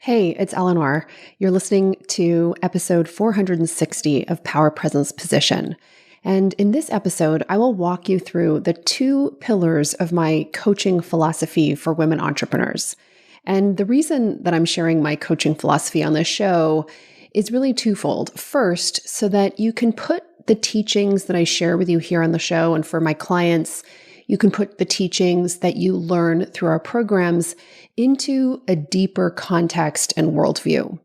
Hey, it's Eleanor. You're listening to episode 460 of Power Presence Position. And in this episode, I will walk you through the two pillars of my coaching philosophy for women entrepreneurs. And the reason that I'm sharing my coaching philosophy on this show is really twofold. First, so that you can put the teachings that I share with you here on the show and for my clients, you can put the teachings that you learn through our programs into a deeper context and worldview.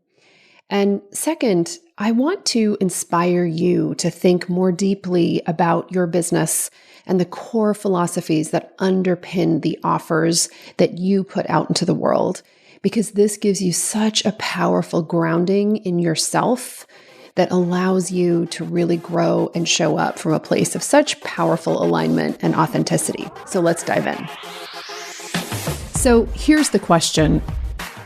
And second, I want to inspire you to think more deeply about your business and the core philosophies that underpin the offers that you put out into the world, because this gives you such a powerful grounding in yourself that allows you to really grow and show up from a place of such powerful alignment and authenticity. So let's dive in. So here's the question.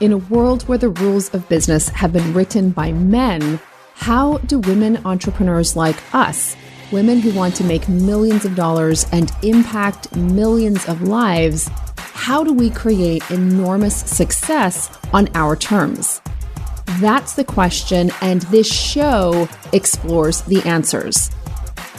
In a world where the rules of business have been written by men, how do women entrepreneurs like us, women who want to make millions of dollars and impact millions of lives, how do we create enormous success on our terms? That's the question, and this show explores the answers.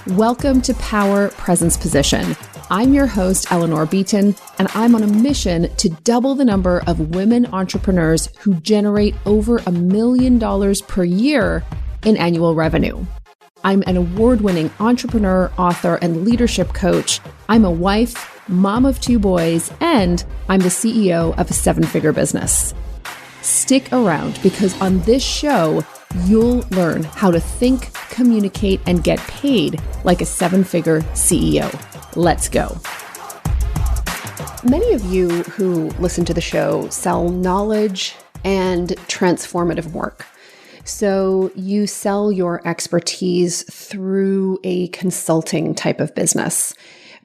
Welcome to Power Presence Position. I'm your host, Eleanor Beaton, and I'm on a mission to double the number of women entrepreneurs who generate over $1 million per year in annual revenue. I'm an award-winning entrepreneur, author, and leadership coach. I'm a wife, mom of 2 boys, and I'm the CEO of a 7-figure business. Stick around because on this show, you'll learn how to think, communicate, and get paid like a 7-figure CEO. Let's go. Many of you who listen to the show sell knowledge and transformative work. So you sell your expertise through a consulting type of business.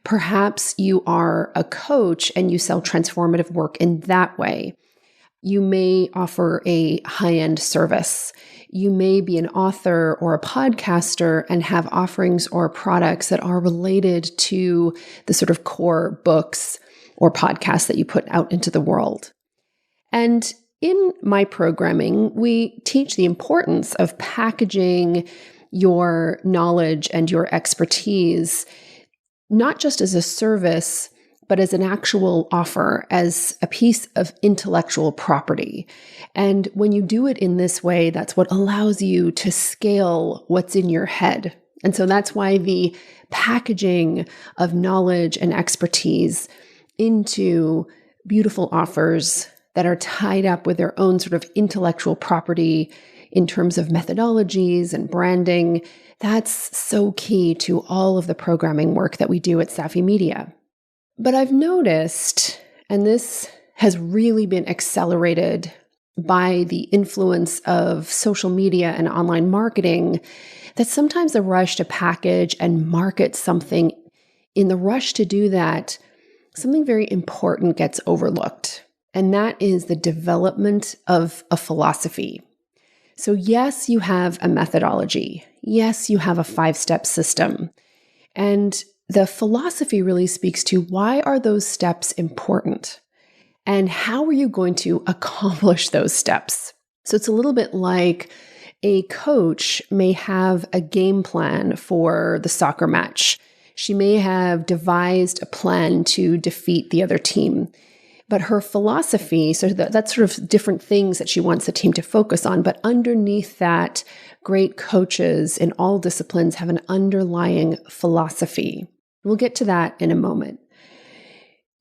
Perhaps you are a coach and you sell transformative work in that way. You may offer a high-end service. You may be an author or a podcaster and have offerings or products that are related to the sort of core books or podcasts that you put out into the world. And in my programming, we teach the importance of packaging your knowledge and your expertise, not just as a service, but as an actual offer, as a piece of intellectual property. And when you do it in this way, that's what allows you to scale what's in your head. And so that's why the packaging of knowledge and expertise into beautiful offers that are tied up with their own sort of intellectual property in terms of methodologies and branding, that's so key to all of the programming work that we do at Safi Media. But I've noticed, and this has really been accelerated by the influence of social media and online marketing, that sometimes the rush to package and market something, in the rush to do that, something very important gets overlooked. And that is the development of a philosophy. So yes, you have a methodology. Yes, you have a 5-step system. And the philosophy really speaks to why are those steps important and how are you going to accomplish those steps? So it's a little bit like a coach may have a game plan for the soccer match. She may have devised a plan to defeat the other team, but her philosophy, so that's sort of different things that she wants the team to focus on. But underneath that, great coaches in all disciplines have an underlying philosophy. We'll get to that in a moment.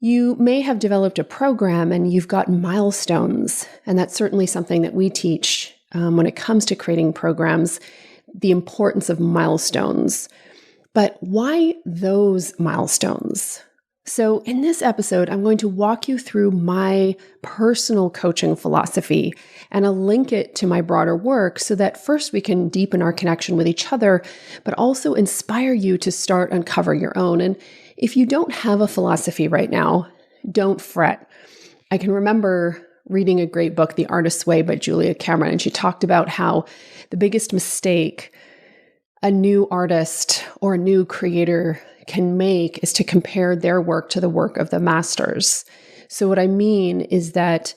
You may have developed a program and you've got milestones, and that's certainly something that we teach when it comes to creating programs, the importance of milestones. But why those milestones? So in this episode, I'm going to walk you through my personal coaching philosophy, and I'll link it to my broader work so that first we can deepen our connection with each other, but also inspire you to start uncover your own. And if you don't have a philosophy right now, don't fret. I can remember reading a great book, The Artist's Way by Julia Cameron, and she talked about how the biggest mistake a new artist or a new creator can make is to compare their work to the work of the masters. So what I mean is that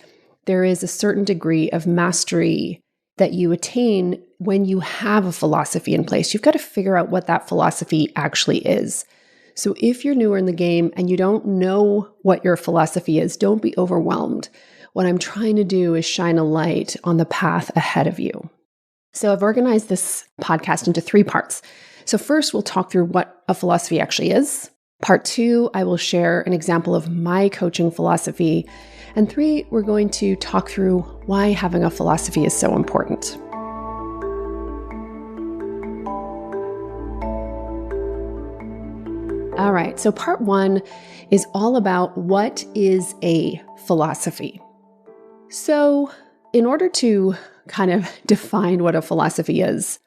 there is a certain degree of mastery that you attain when you have a philosophy in place. You've got to figure out what that philosophy actually is. So if you're newer in the game and you don't know what your philosophy is, don't be overwhelmed. What I'm trying to do is shine a light on the path ahead of you. So I've organized this podcast into 3 parts. So first, we'll talk through what a philosophy actually is. Part 2, I will share an example of my coaching philosophy. And 3, we're going to talk through why having a philosophy is so important. All right, so part 1 is all about what is a philosophy. So in order to kind of define what a philosophy is,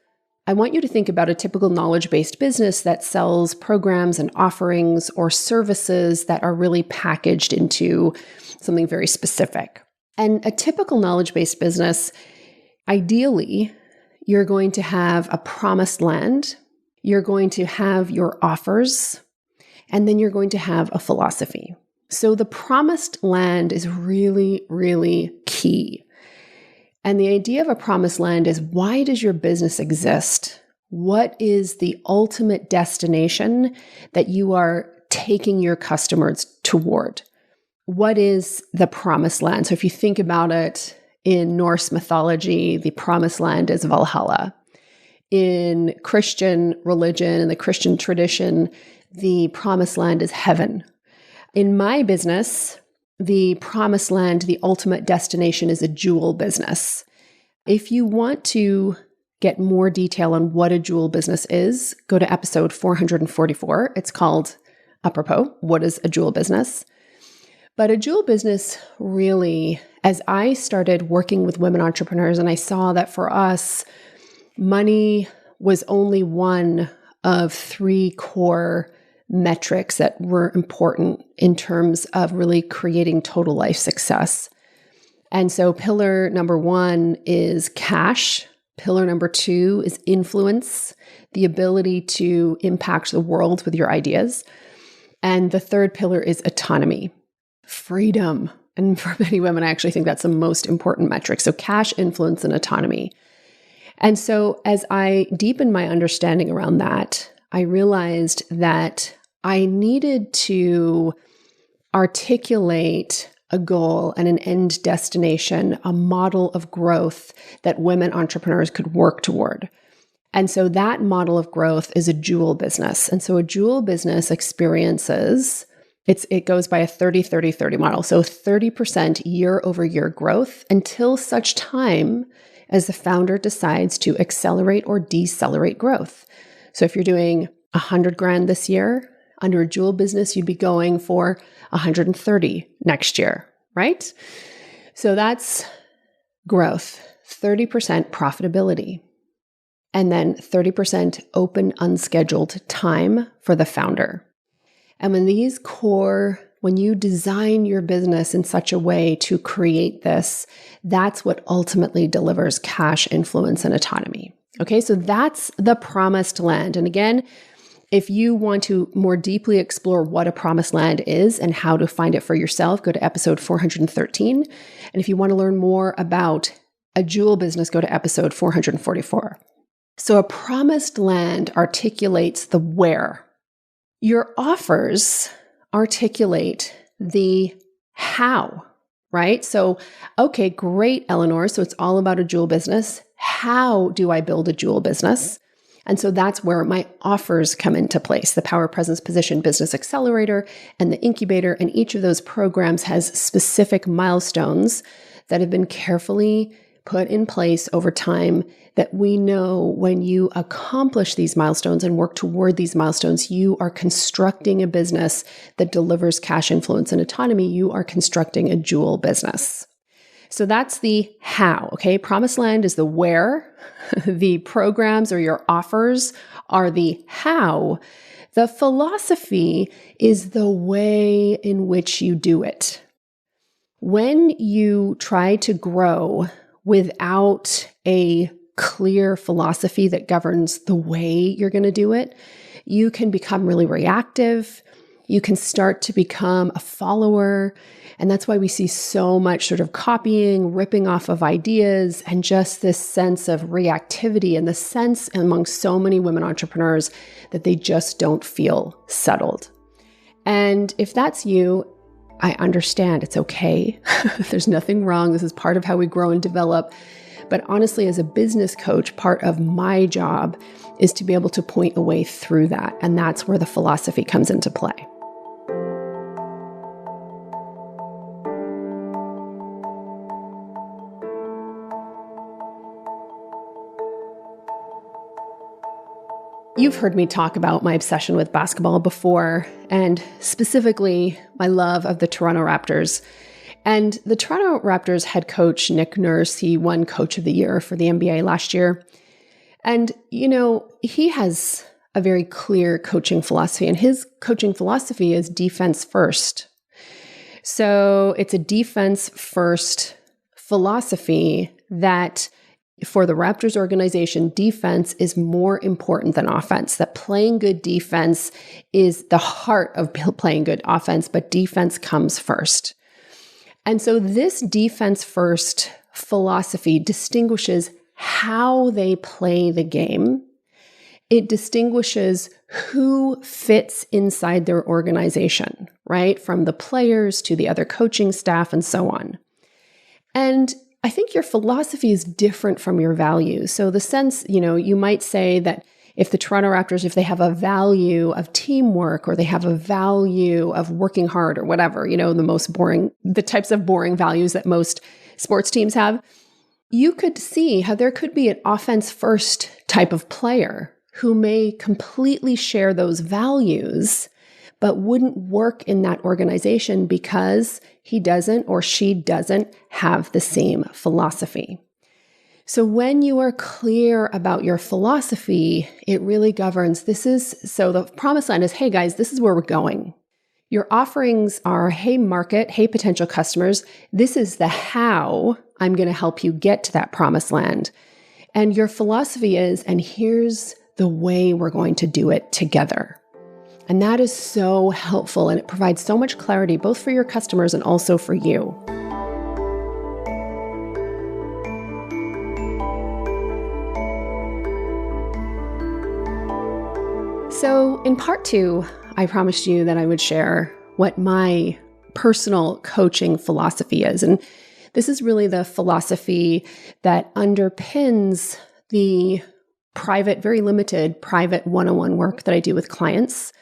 I want you to think about a typical knowledge-based business that sells programs and offerings or services that are really packaged into something very specific. And a typical knowledge-based business, ideally, you're going to have a promised land, you're going to have your offers, and then you're going to have a philosophy. So the promised land is really, really key. And the idea of a promised land is, why does your business exist? What is the ultimate destination that you are taking your customers toward? What is the promised land? So if you think about it in Norse mythology, the promised land is Valhalla. In Christian religion and the Christian tradition, the promised land is heaven. In my business, the promised land, the ultimate destination, is a jewel business. If you want to get more detail on what a jewel business is, go to episode 444. It's called, apropos, What is a Jewel Business? But a jewel business really, as I started working with women entrepreneurs, and I saw that for us, money was only one of 3 core metrics that were important in terms of really creating total life success. And so pillar number 1 is cash. Pillar number 2 is influence, the ability to impact the world with your ideas. And the 3rd pillar is autonomy, freedom. And for many women, I actually think that's the most important metric. So cash, influence, and autonomy. And so as I deepened my understanding around that, I realized that I needed to articulate a goal and an end destination, a model of growth that women entrepreneurs could work toward. And so that model of growth is a jewel business. And so a jewel business experiences, it goes by a 30-30-30 model. So 30% year-over-year growth until such time as the founder decides to accelerate or decelerate growth. So if you're doing 100 grand this year, under a jewel business, you'd be going for 130 next year, right? So that's growth, 30% profitability, and then 30% open, unscheduled time for the founder. And when you design your business in such a way to create this, that's what ultimately delivers cash, influence, and autonomy. Okay, so that's the promised land. And again, if you want to more deeply explore what a promised land is and how to find it for yourself, go to episode 413. And if you want to learn more about a jewel business, go to episode 444. So a promised land articulates the where. Your offers articulate the how, right? So, okay, great, Eleanor. So it's all about a jewel business. How do I build a jewel business? And so that's where my offers come into place, the Power, Presence, Position Business Accelerator and the Incubator. And each of those programs has specific milestones that have been carefully put in place over time that we know when you accomplish these milestones and work toward these milestones, you are constructing a business that delivers cash, influence, and autonomy. You are constructing a jewel business. So that's the how, okay? Promised land is the where. The programs or your offers are the how. The philosophy is the way in which you do it. When you try to grow without a clear philosophy that governs the way you're going to do it, you can become really reactive. You can start to become a follower. And that's why we see so much sort of copying, ripping off of ideas, and just this sense of reactivity and the sense among so many women entrepreneurs that they just don't feel settled. And if that's you, I understand. It's okay. There's nothing wrong. This is part of how we grow and develop. But honestly, as a business coach, part of my job is to be able to point a way through that. And that's where the philosophy comes into play. You've heard me talk about my obsession with basketball before, and specifically my love of the Toronto Raptors. And the Toronto Raptors head coach, Nick Nurse, he won Coach of the Year for the NBA last year. And, he has a very clear coaching philosophy, and his coaching philosophy is defense first. So it's a defense first philosophy that for the Raptors organization, defense is more important than offense, that playing good defense is the heart of playing good offense, but defense comes first. And so this defense first philosophy distinguishes how they play the game. It distinguishes who fits inside their organization, right? From the players to the other coaching staff and so on. And I think your philosophy is different from your values. So the sense, you might say that if the Toronto Raptors, if they have a value of teamwork or they have a value of working hard or whatever, the types of boring values that most sports teams have, you could see how there could be an offense first type of player who may completely share those values, but wouldn't work in that organization because he doesn't or she doesn't have the same philosophy. So when you are clear about your philosophy, it really governs. So the promised land is, hey guys, this is where we're going. Your offerings are, hey market, hey potential customers, this is the how I'm going to help you get to that promised land. And your philosophy is, and here's the way we're going to do it together. And that is so helpful, and it provides so much clarity, both for your customers and also for you. So in part 2, I promised you that I would share what my personal coaching philosophy is. And this is really the philosophy that underpins the very limited private one-on-one work that I do with clients.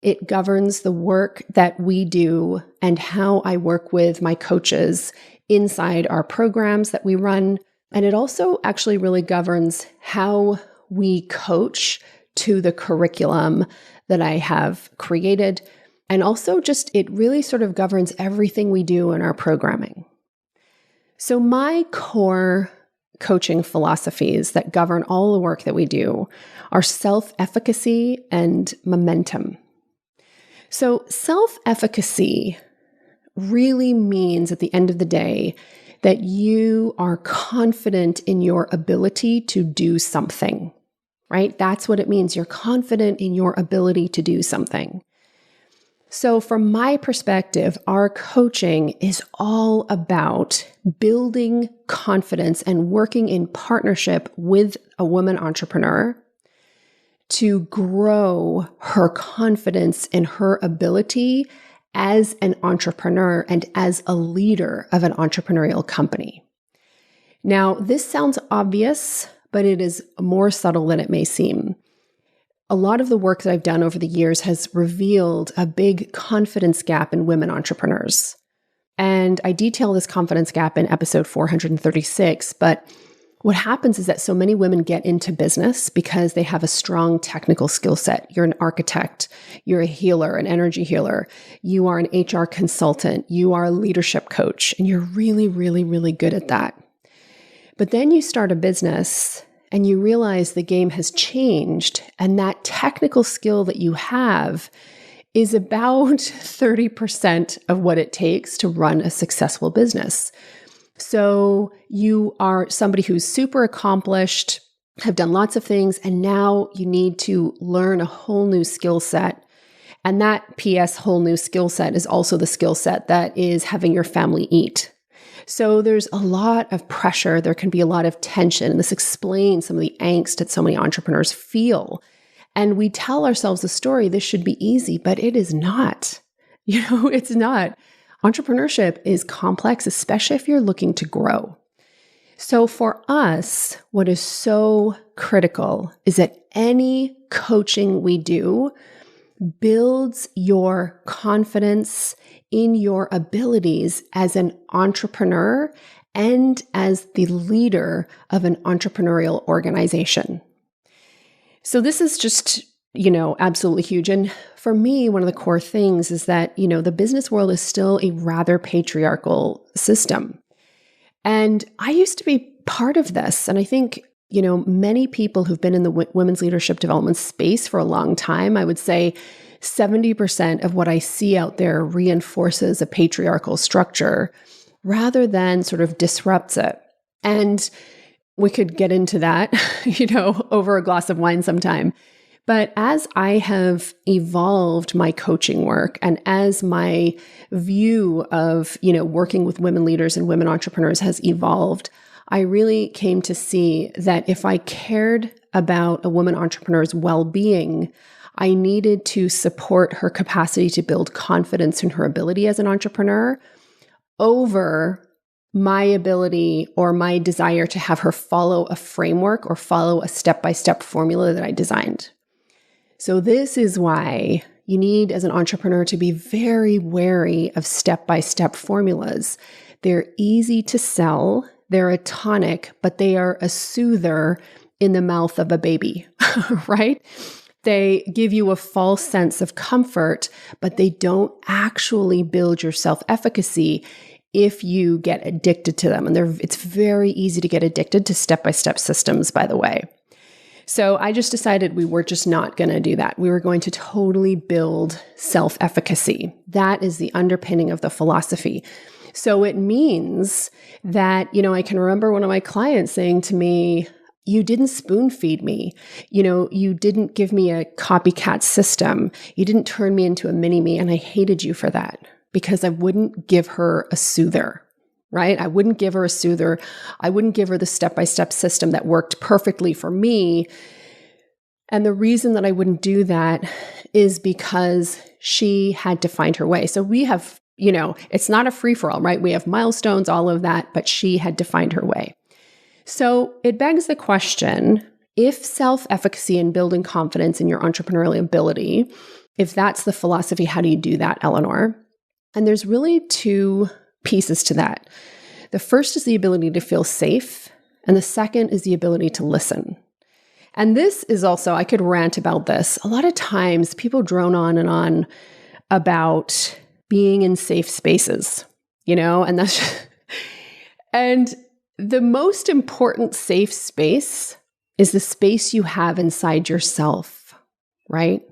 It governs the work that we do and how I work with my coaches inside our programs that we run. And it also actually really governs how we coach to the curriculum that I have created. And also it really sort of governs everything we do in our programming. So my core coaching philosophies that govern all the work that we do are self-efficacy and momentum. So self-efficacy really means at the end of the day that you are confident in your ability to do something, right? That's what it means. You're confident in your ability to do something. So from my perspective, our coaching is all about building confidence and working in partnership with a woman entrepreneur to grow her confidence in her ability as an entrepreneur and as a leader of an entrepreneurial company. Now, this sounds obvious, but it is more subtle than it may seem. A lot of the work that I've done over the years has revealed a big confidence gap in women entrepreneurs. And I detail this confidence gap in episode 436, but what happens is that so many women get into business because they have a strong technical skill set. You're an architect, you're a healer, an energy healer, you are an HR consultant, you are a leadership coach, and you're really, really, really good at that. But then you start a business and you realize the game has changed, and that technical skill that you have is about 30% of what it takes to run a successful business. So you are somebody who's super accomplished, have done lots of things, and now you need to learn a whole new skill set. And that PS whole new skill set is also the skill set that is having your family eat. So there's a lot of pressure. There can be a lot of tension. This explains some of the angst that so many entrepreneurs feel. And we tell ourselves the story, this should be easy, but it is not. It's not. Entrepreneurship is complex, especially if you're looking to grow. So for us, what is so critical is that any coaching we do builds your confidence in your abilities as an entrepreneur and as the leader of an entrepreneurial organization. So this is just, absolutely huge. And for me, one of the core things is that, the business world is still a rather patriarchal system. And I used to be part of this. And I think, many people who've been in the women's leadership development space for a long time, I would say 70% of what I see out there reinforces a patriarchal structure rather than sort of disrupts it. And we could get into that, over a glass of wine sometime. But as I have evolved my coaching work and as my view of, working with women leaders and women entrepreneurs has evolved, I really came to see that if I cared about a woman entrepreneur's well-being, I needed to support her capacity to build confidence in her ability as an entrepreneur over my ability or my desire to have her follow a framework or follow a step-by-step formula that I designed. So this is why you need, as an entrepreneur, to be very wary of step-by-step formulas. They're easy to sell, they're a tonic, but they are a soother in the mouth of a baby, right? They give you a false sense of comfort, but they don't actually build your self-efficacy if you get addicted to them. And it's very easy to get addicted to step-by-step systems, by the way. So I just decided we were just not going to do that. We were going to totally build self-efficacy. That is the underpinning of the philosophy. So it means that, I can remember one of my clients saying to me, you didn't spoon feed me. You didn't give me a copycat system. You didn't turn me into a mini-me. And I hated you for that because I wouldn't give her a soother, right? I wouldn't give her a soother. I wouldn't give her the step-by-step system that worked perfectly for me. And the reason that I wouldn't do that is because she had to find her way. So we have, it's not a free-for-all, right? We have milestones, all of that, but she had to find her way. So it begs the question, if self-efficacy and building confidence in your entrepreneurial ability, if that's the philosophy, how do you do that, Eleanor? And there's really two pieces to that. The first is the ability to feel safe, and the second is the ability to listen. And this is also, I could rant about this. A lot of times people drone on and on about being in safe spaces, and the most important safe space is the space you have inside yourself, right?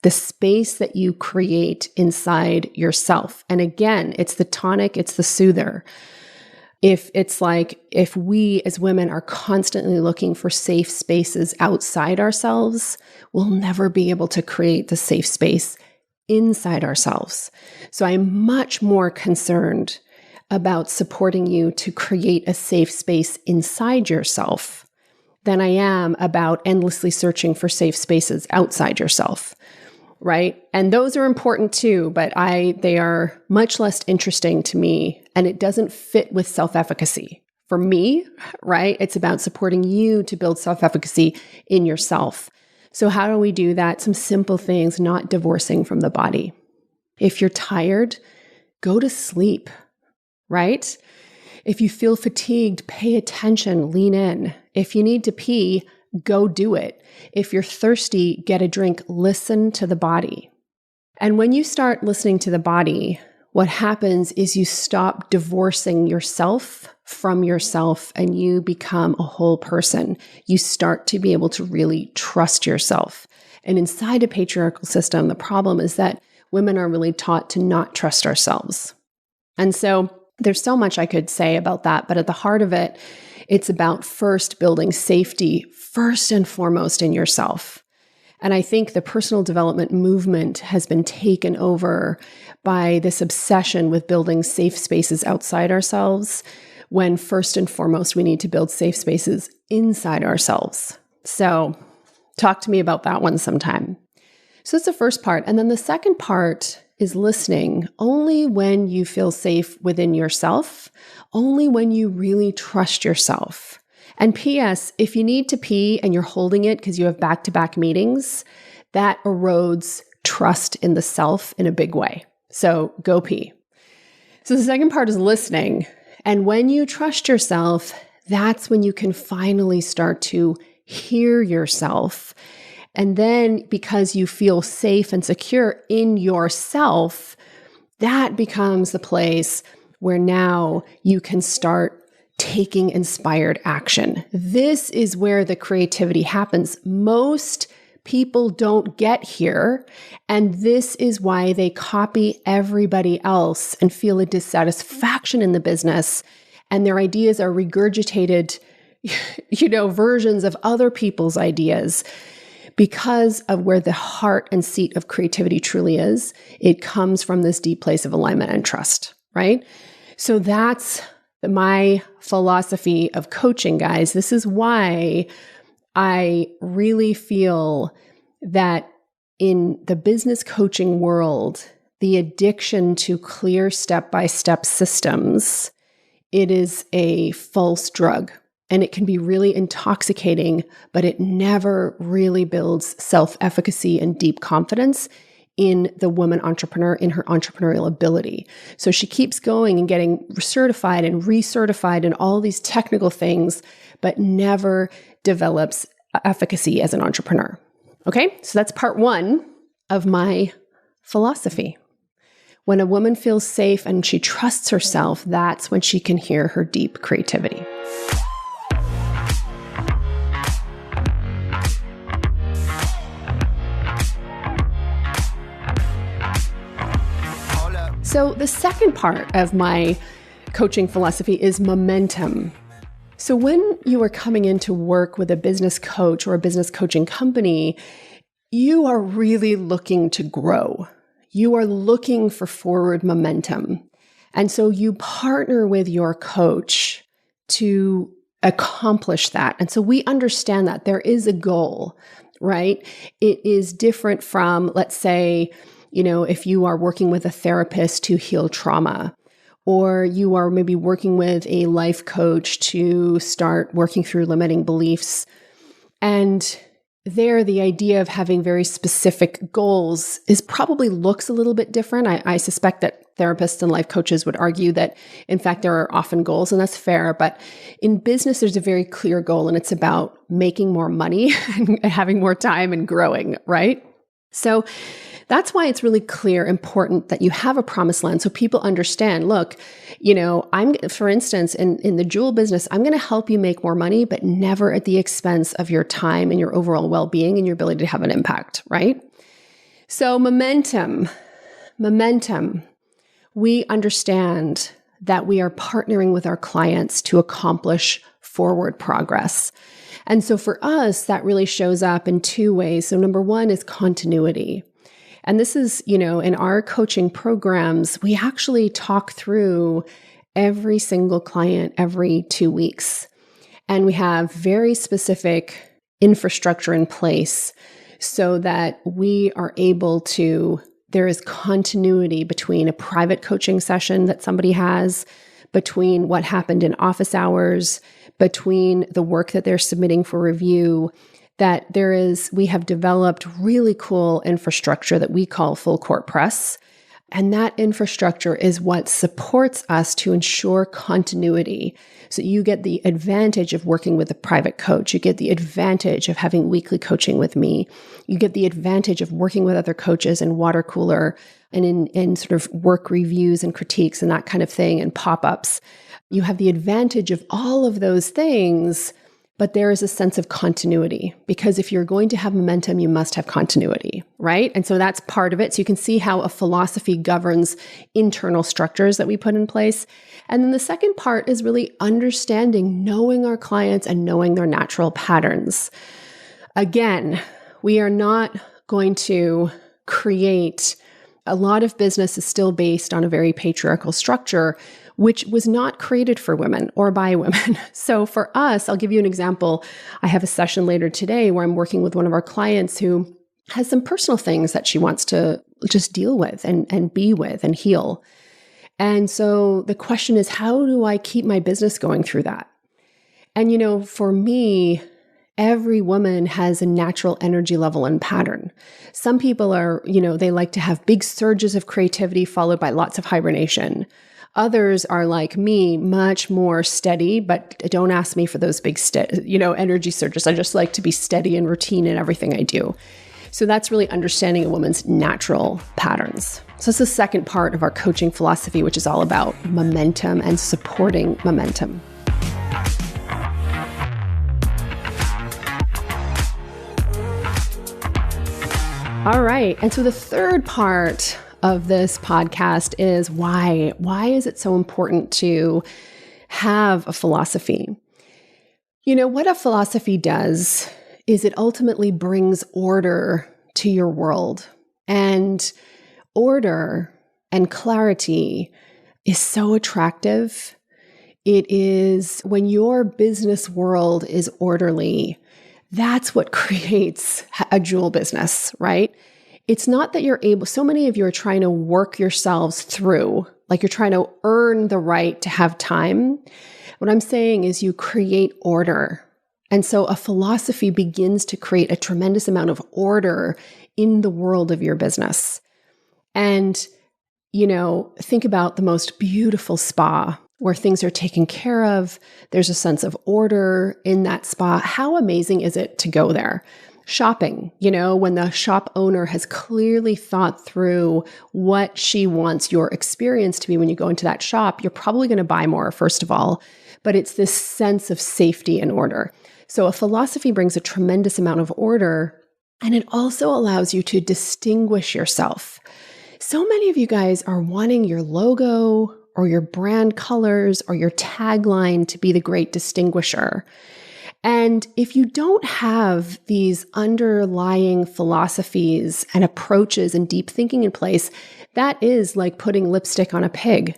The space that you create inside yourself. And again, it's the tonic, it's the soother. If we as women are constantly looking for safe spaces outside ourselves, we'll never be able to create the safe space inside ourselves. So I'm much more concerned about supporting you to create a safe space inside yourself than I am about endlessly searching for safe spaces outside yourself, right? And those are important too, but they are much less interesting to me, and it doesn't fit with self-efficacy. For me, right, it's about supporting you to build self-efficacy in yourself. So how do we do that? Some simple things, not divorcing from the body. If you're tired, go to sleep, right? If you feel fatigued, pay attention, lean in. If you need to pee, go do it. If you're thirsty, get a drink, listen to the body. And when you start listening to the body, what happens is you stop divorcing yourself from yourself and you become a whole person. You start to be able to really trust yourself. And inside a patriarchal system, the problem is that women are really taught to not trust ourselves. And so there's so much I could say about that, but at the heart of it, it's about first building safety first and foremost in yourself. And I think the personal development movement has been taken over by this obsession with building safe spaces outside ourselves, when first and foremost, we need to build safe spaces inside ourselves. So talk to me about that one sometime. So that's the first part. And then the second part is listening only when you feel safe within yourself, only when you really trust yourself. And P.S., if you need to pee and you're holding it because you have back-to-back meetings, that erodes trust in the self in a big way. So go pee. So the second part is listening. And when you trust yourself, that's when you can finally start to hear yourself. And then because you feel safe and secure in yourself, that becomes the place where now you can start taking inspired action. This is where the creativity happens. Most people don't get here, and this is why they copy everybody else and feel a dissatisfaction in the business, and their ideas are regurgitated, versions of other people's ideas. Because of where the heart and seat of creativity truly is, it comes from this deep place of alignment and trust, right? So that's my philosophy of coaching, guys. This is why I really feel that in the business coaching world, the addiction to clear step-by-step systems, it is a false drug. And it can be really intoxicating, but it never really builds self-efficacy and deep confidence in the woman entrepreneur, in her entrepreneurial ability. So she keeps going and getting certified and recertified and all these technical things, but never develops efficacy as an entrepreneur. Okay, so that's part one of my philosophy. When a woman feels safe and she trusts herself, that's when she can hear her deep creativity. So the second part of my coaching philosophy is momentum. So when you are coming in to work with a business coach or a business coaching company, you are really looking to grow. You are looking for forward momentum. And so you partner with your coach to accomplish that. And so we understand that there is a goal, right? It is different from, let's say, if you are working with a therapist to heal trauma, or you are maybe working with a life coach to start working through limiting beliefs. And there, the idea of having very specific goals probably looks a little bit different. I suspect that therapists and life coaches would argue that, in fact, there are often goals, and that's fair. But in business, there's a very clear goal, and it's about making more money and having more time and growing, right? So that's why it's really clear, important that you have a promised land so people understand, look, for instance, in the jewel business, I'm going to help you make more money, but never at the expense of your time and your overall well-being and your ability to have an impact, right? So momentum. We understand that we are partnering with our clients to accomplish forward progress. And so for us, that really shows up in two ways. So number one is continuity. And this is, in our coaching programs, we actually talk through every single client every 2 weeks. And we have very specific infrastructure in place so that we are able to, there is continuity between a private coaching session that somebody has, between what happened in office hours, between the work that they're submitting for review, that we have developed really cool infrastructure that we call full court press. And that infrastructure is what supports us to ensure continuity. So you get the advantage of working with a private coach. You get the advantage of having weekly coaching with me. You get the advantage of working with other coaches in water cooler and in sort of work reviews and critiques and that kind of thing and pop-ups. You have the advantage of all of those things, but there is a sense of continuity because if you're going to have momentum, you must have continuity, right? And so that's part of it. So you can see how a philosophy governs internal structures that we put in place. And then the second part is really understanding, knowing our clients and knowing their natural patterns. Again, We are not going to create a lot of business is still based on a very patriarchal structure, which was not created for women or by women. So for us, I'll give you an example. I have a session later today where I'm working with one of our clients who has some personal things that she wants to just deal with and be with and heal. And so the question is, how do I keep my business going through that? And, for me, every woman has a natural energy level and pattern. Some people are, they like to have big surges of creativity followed by lots of hibernation. Others are like me, much more steady, but don't ask me for those big, energy surges. I just like to be steady and routine in everything I do. So that's really understanding a woman's natural patterns. So it's the second part of our coaching philosophy, which is all about momentum and supporting momentum. All right. And so the third part of this podcast is why. Why is it so important to have a philosophy? What a philosophy does is it ultimately brings order to your world. And order and clarity is so attractive. It is when your business world is orderly, that's what creates a jewel business, right? It's not that you're able, so many of you are trying to work yourselves through, like you're trying to earn the right to have time. What I'm saying is you create order. And so a philosophy begins to create a tremendous amount of order in the world of your business. And, think about the most beautiful spa where things are taken care of. There's a sense of order in that spa. How amazing is it to go there? Shopping, when the shop owner has clearly thought through what she wants your experience to be when you go into that shop, you're probably going to buy more, first of all, but it's this sense of safety and order. So a philosophy brings a tremendous amount of order, and it also allows you to distinguish yourself. So many of you guys are wanting your logo or your brand colors or your tagline to be the great distinguisher. And if you don't have these underlying philosophies and approaches and deep thinking in place, that is like putting lipstick on a pig,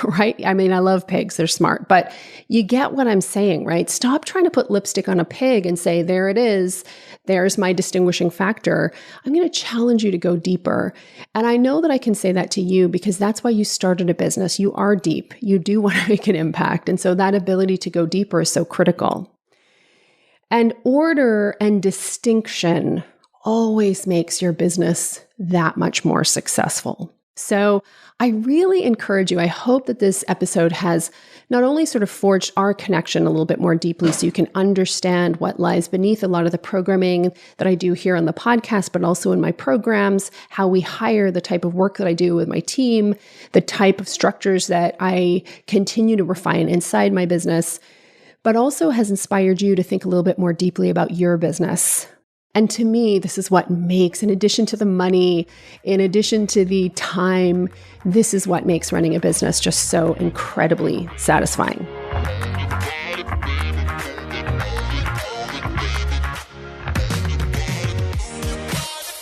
right? I mean, I love pigs. They're smart, but you get what I'm saying, right? Stop trying to put lipstick on a pig and say, there it is. There's my distinguishing factor. I'm going to challenge you to go deeper. And I know that I can say that to you because that's why you started a business. You are deep. You do want to make an impact. And so that ability to go deeper is so critical. And order and distinction always makes your business that much more successful. So I really encourage you. I hope that this episode has not only sort of forged our connection a little bit more deeply so you can understand what lies beneath a lot of the programming that I do here on the podcast, but also in my programs, how we hire, the type of work that I do with my team, the type of structures that I continue to refine inside my business, but also has inspired you to think a little bit more deeply about your business. And to me, this is what makes, in addition to the money, in addition to the time, this is what makes running a business just so incredibly satisfying.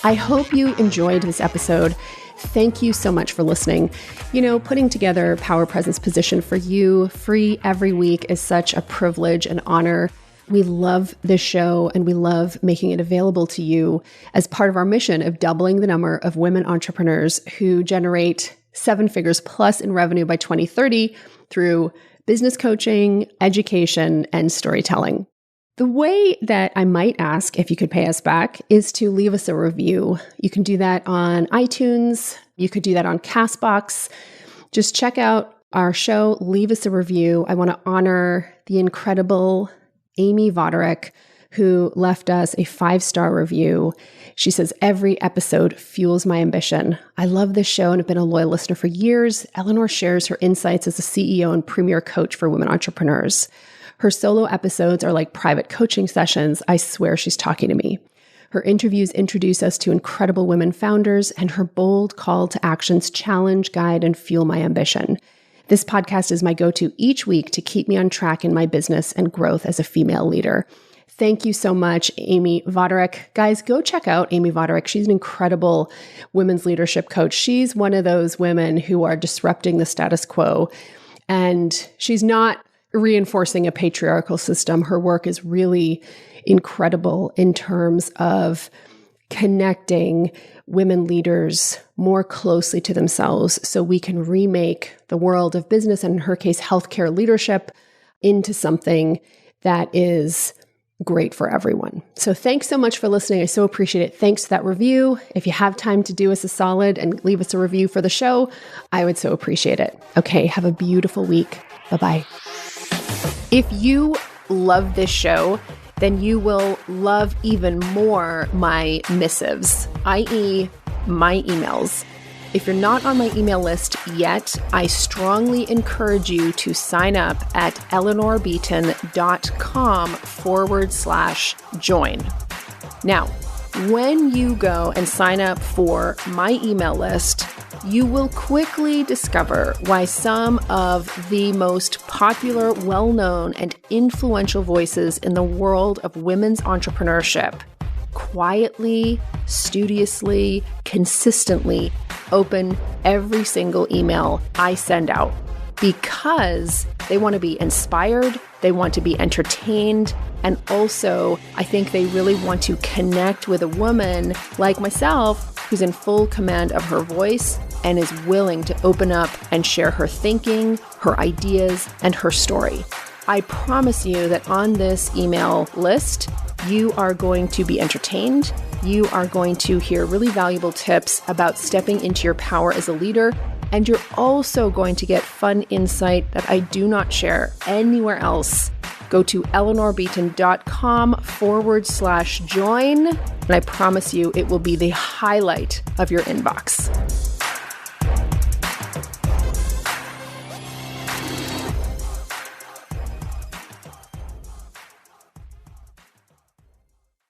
I hope you enjoyed this episode. Thank you so much for listening. Putting together Power Presence Position for you free every week is such a privilege and honor. We love this show and we love making it available to you as part of our mission of doubling the number of women entrepreneurs who generate 7 figures plus in revenue by 2030 through business coaching, education, and storytelling. The way that I might ask if you could pay us back is to leave us a review. You can do that on iTunes. You could do that on Castbox. Just check out our show, leave us a review. I want to honor the incredible Amy Voderick, who left us a 5-star review. She says, every episode fuels my ambition. I love this show and have been a loyal listener for years. Eleanor shares her insights as a CEO and premier coach for women entrepreneurs. Her solo episodes are like private coaching sessions. I swear she's talking to me. Her interviews introduce us to incredible women founders, and her bold call to actions challenge, guide, and fuel my ambition. This podcast is my go-to each week to keep me on track in my business and growth as a female leader. Thank you so much, Amy Vodorek. Guys, go check out Amy Vodorek. She's an incredible women's leadership coach. She's one of those women who are disrupting the status quo, and she's not reinforcing a patriarchal system. Her work is really incredible in terms of connecting women leaders more closely to themselves so we can remake the world of business, and in her case, healthcare leadership, into something that is great for everyone. So thanks so much for listening. I so appreciate it. Thanks for that review. If you have time to do us a solid and leave us a review for the show, I would so appreciate it. Okay, have a beautiful week. Bye-bye. If you love this show, then you will love even more my missives, i.e. my emails. If you're not on my email list yet, I strongly encourage you to sign up at eleanorbeaton.com/join. Now, when you go and sign up for my email list, you will quickly discover why some of the most popular, well-known, and influential voices in the world of women's entrepreneurship quietly, studiously, consistently open every single email I send out, because they want to be inspired, they want to be entertained, and also I think they really want to connect with a woman like myself who's in full command of her voice and is willing to open up and share her thinking, her ideas, and her story. I promise you that on this email list, you are going to be entertained. You are going to hear really valuable tips about stepping into your power as a leader. And you're also going to get fun insight that I do not share anywhere else. Go to eleanorbeaton.com/join. And I promise you it will be the highlight of your inbox.